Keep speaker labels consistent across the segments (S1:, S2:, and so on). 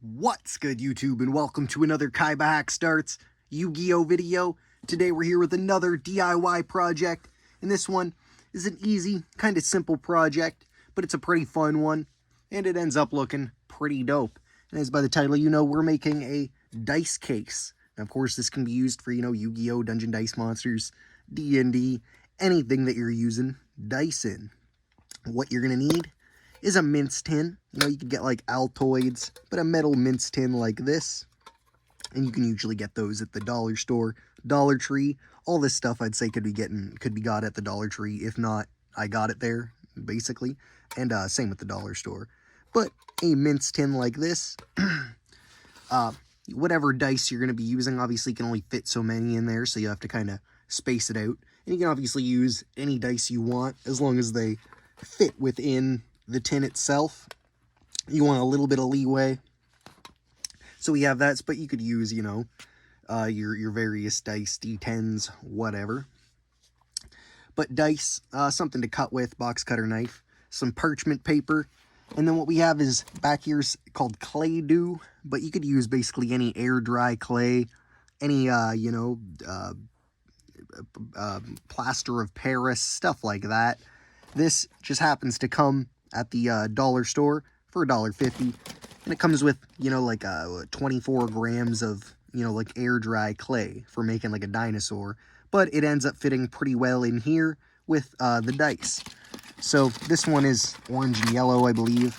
S1: What's good, YouTube, and welcome to another KaibaHacksDartz Yu-Gi-Oh video. Today we're here with another DIY project, and this one is an easy, kind of simple project, but it's a pretty fun one, and it ends up looking pretty dope. And as by the title you know, we're making a dice case. And of course, this can be used for, Yu-Gi-Oh, Dungeon Dice Monsters, D&D, anything that you're using dice in. What you're going to need is a mince tin. You could get like Altoids, but a metal mince tin like this. And you can usually get those at the dollar store, Dollar Tree. All this stuff I'd say could be got at the Dollar Tree. If not, I got it there, basically. And same with the dollar store. But a mince tin like this, whatever dice you're going to be using, obviously can only fit so many in there, so you have to kind of space it out. And you can obviously use any dice you want, as long as they fit within the tin itself. You want a little bit of leeway, so we have that, but you could use, your various dice, D10s, whatever. But dice, something to cut with, box cutter knife, some parchment paper, and then what we have is back here's called clay dew, but you could use basically any air dry clay, any plaster of Paris, stuff like that. This just happens to come at the dollar store for $1.50, and it comes with, like 24 grams of, like air dry clay for making like a dinosaur, but it ends up fitting pretty well in here with the dice. So this one is orange and yellow, I believe,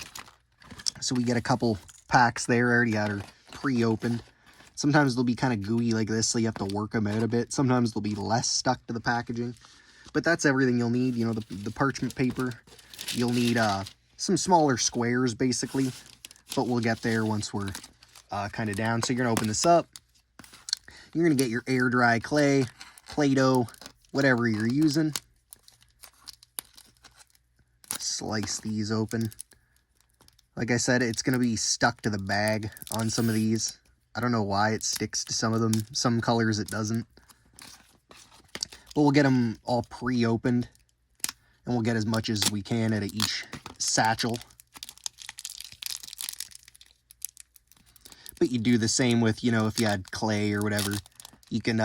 S1: so we get a couple packs there. I already had her pre-opened. Sometimes they'll be kind of gooey like this, so you have to work them out a bit. Sometimes they'll be less stuck to the packaging, but that's everything you'll need. The parchment paper. You'll need some smaller squares, basically, but we'll get there once we're kind of down. So you're going to open this up. You're going to get your air dry clay, Play-Doh, whatever you're using. Slice these open. Like I said, it's going to be stuck to the bag on some of these. I don't know why it sticks to some of them. Some colors it doesn't. But we'll get them all pre-opened, and we'll get as much as we can out of each satchel. But you do the same with, if you had clay or whatever, you can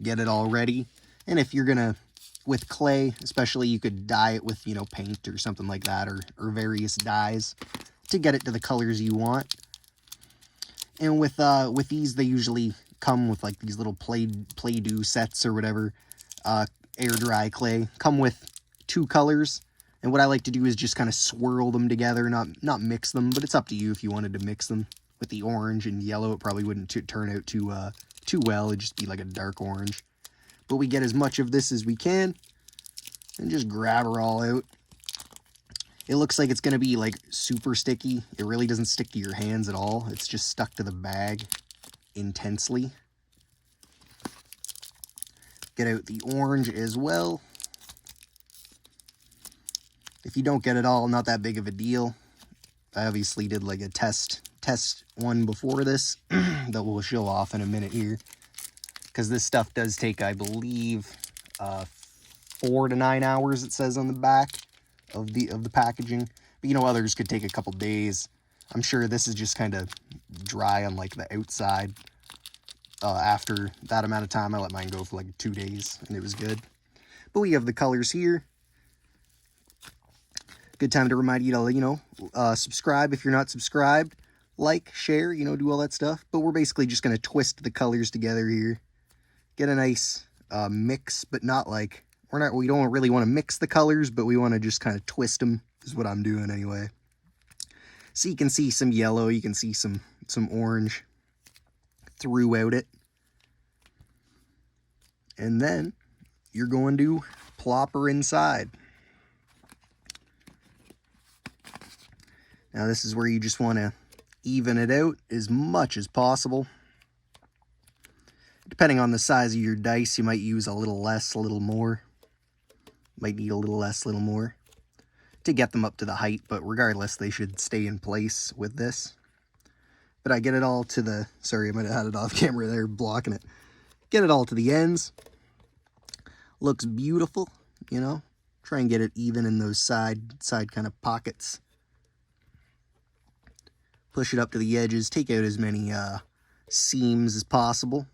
S1: get it all ready. And if you're gonna, with clay especially, you could dye it with, paint or something like that, or various dyes to get it to the colors you want. And with these, they usually come with like these little Play-Doh sets or whatever, air dry clay, come with 2 colors. And what I like to do is just kind of swirl them together, not mix them, but it's up to you if you wanted to mix them. With the orange and yellow, it probably wouldn't turn out too well. It'd just be like a dark orange. But we get as much of this as we can, and just grab her all out. It looks like it's going to be like super sticky. It really doesn't stick to your hands at all. It's just stuck to the bag intensely. Get out the orange as well. If you don't get it all, not that big of a deal. I obviously did like a test one before this that we'll show off in a minute here, because this stuff does take, I believe, 4 to 9 hours, it says on the back of the packaging. But others could take a couple days. I'm sure this is just kind of dry on like the outside. After that amount of time, I let mine go for like 2 days, and it was good. But we have the colors here. Good time to remind you to, subscribe if you're not subscribed. Like, share, do all that stuff. But we're basically just going to twist the colors together here. Get a nice mix, but not like, we don't really want to mix the colors, but we want to just kind of twist them, is what I'm doing anyway. So you can see some yellow, you can see some orange throughout it. And then you're going to plop her inside. Now this is where you just want to even it out as much as possible. Depending on the size of your dice, you might use a little less, a little more. Might need a little less, a little more to get them up to the height, but regardless, they should stay in place with this. But I get it all to the, sorry, I might have had it off camera there, blocking it. Get it all to the ends. Looks beautiful, Try and get it even in those side kind of pockets. push it up to the edges, take out as many seams as possible.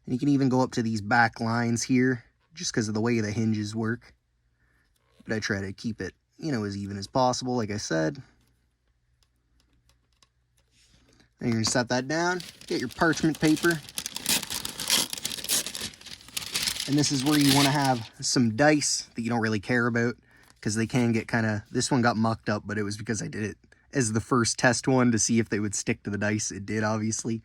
S1: And you can even go up to these back lines here, just because of the way the hinges work. But I try to keep it, you know, as even as possible, like I said. And you're going to set that down, get your parchment paper. And this is where you want to have some dice that you don't really care about, because they can get kind of, this one got mucked up, but it was because I did it as the first test one to see if they would stick to the dice. It did, obviously.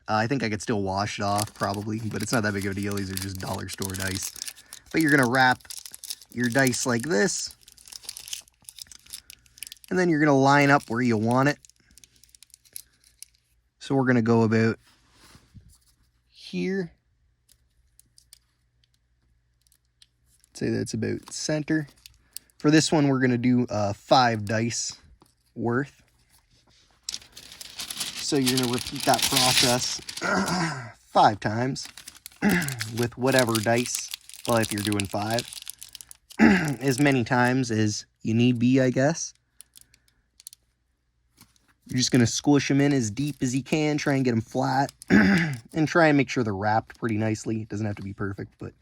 S1: I think I could still wash it off, probably, but it's not that big of a deal. These are just dollar store dice. But you're going to wrap your dice like this, and then you're going to line up where you want it. So we're going to go about here. Say that's about center. For this one, we're going to do 5 dice worth. So you're going to repeat that process 5 times with whatever dice. Well, if you're doing 5, as many times as you need be, I guess. You're just going to squish them in as deep as you can, try and get them flat, and try and make sure they're wrapped pretty nicely. It doesn't have to be perfect, but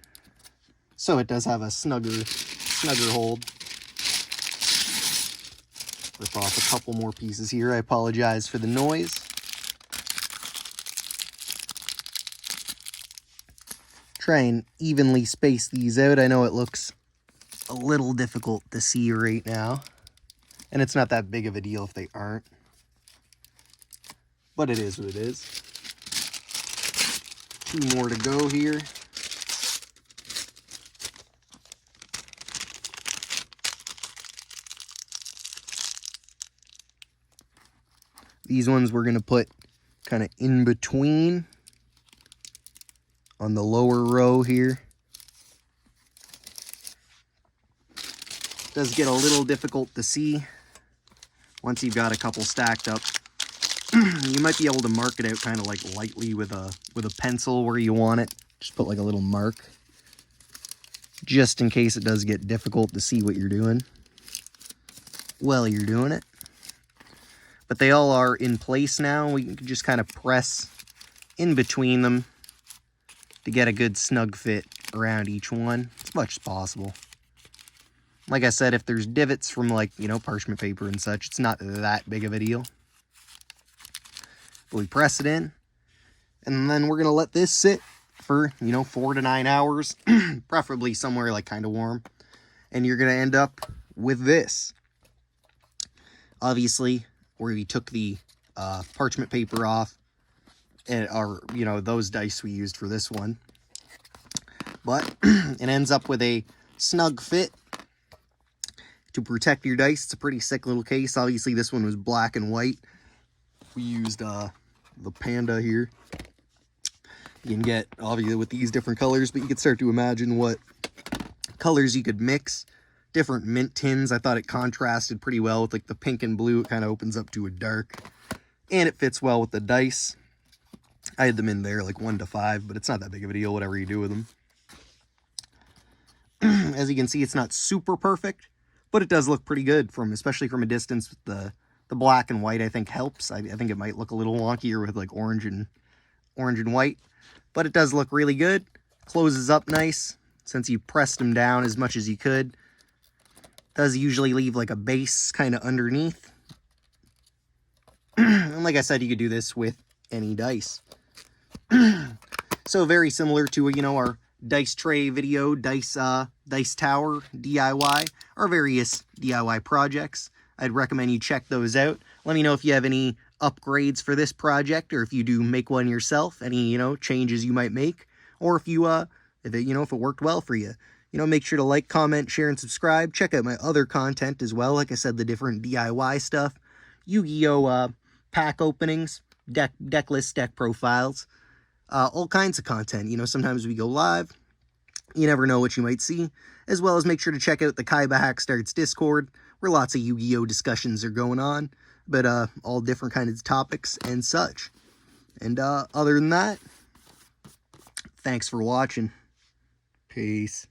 S1: so it does have a snugger hold. Rip off a couple more pieces here. I apologize for the noise. Try and evenly space these out. I know it looks a little difficult to see right now, and it's not that big of a deal if they aren't, but it is what it is. 2 more to go here. These ones we're going to put kind of in between on the lower row here. It does get a little difficult to see once you've got a couple stacked up. You might be able to mark it out kind of like lightly with a pencil where you want it. Just put like a little mark, just in case it does get difficult to see what you're doing while you're doing it. But they all are in place now. We can just kind of press in between them to get a good snug fit around each one as much as possible. Like I said, if there's divots from, like, you know, parchment paper and such, it's not that big of a deal. But we press it in, and then we're going to let this sit for, you know, 4 to 9 hours, preferably somewhere like kind of warm. And you're going to end up with this. Obviously, where we took the parchment paper off, and or, you know, those dice we used for this one. But it ends up with a snug fit to protect your dice. It's a pretty sick little case. Obviously, this one was black and white. We used the panda here. You can get, obviously, with these different colors, but you can start to imagine what colors you could mix. Different mint tins. I thought it contrasted pretty well with, like, the pink and blue. It kind of opens up to a dark. And it fits well with the dice. I had them in there, like, 1 to 5, but it's not that big of a deal, whatever you do with them. As you can see, it's not super perfect, but it does look pretty good, especially from a distance. With the black and white, I think, helps. I think it might look a little wonkier with, like, orange and white, but it does look really good. Closes up nice, since you pressed them down as much as you could. Does usually leave, like, a base kind of underneath. And like I said, you could do this with any dice. So very similar to, you know, our dice tray video, dice tower DIY, or various DIY projects. I'd recommend you check those out. Let me know if you have any upgrades for this project, or if you do make one yourself, any, you know, changes you might make, or if you, if it worked well for you. You know, make sure to like, comment, share, and subscribe. Check out my other content as well. Like I said, the different DIY stuff, Yu-Gi-Oh! Pack openings, deck lists, deck profiles, all kinds of content. You know, sometimes we go live. You never know what you might see. As well as make sure to check out the KaibaHacksDartz Discord, where lots of Yu-Gi-Oh! Discussions are going on, but all different kinds of topics and such. And other than that, thanks for watching. Peace.